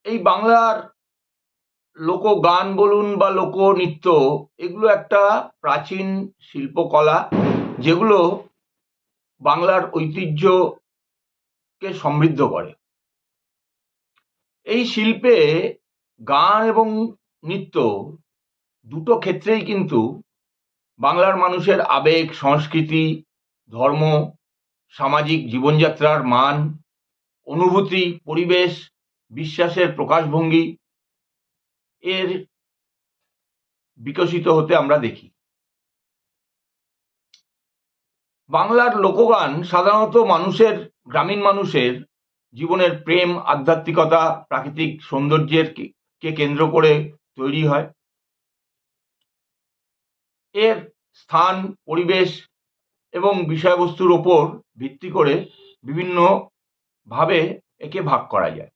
এই বাংলার লোকগান বলুন বা লোকনৃত্য, এগুলো একটা প্রাচীন শিল্পকলা, যেগুলো বাংলার ঐতিহ্যকে সমৃদ্ধ করে। এই শিল্পে গান এবং নৃত্য দুটো ক্ষেত্রেই কিন্তু বাংলার মানুষের আবেগ, সংস্কৃতি, ধর্ম, সামাজিক জীবনযাত্রার মান, অনুভূতি, পরিবেশ, বিশ্বাসের প্রকাশভঙ্গি এর বিকশিত হতে আমরা দেখি। বাংলার লোকগান সাধারণত গ্রামীণ মানুষের জীবনের প্রেম, আধ্যাত্মিকতা, প্রাকৃতিক সৌন্দর্যের কে কেন্দ্র করে তৈরি হয়। এর স্থান, পরিবেশ এবং বিষয়বস্তুর ওপর ভিত্তি করে বিভিন্ন ভাবে একে ভাগ করা যায়।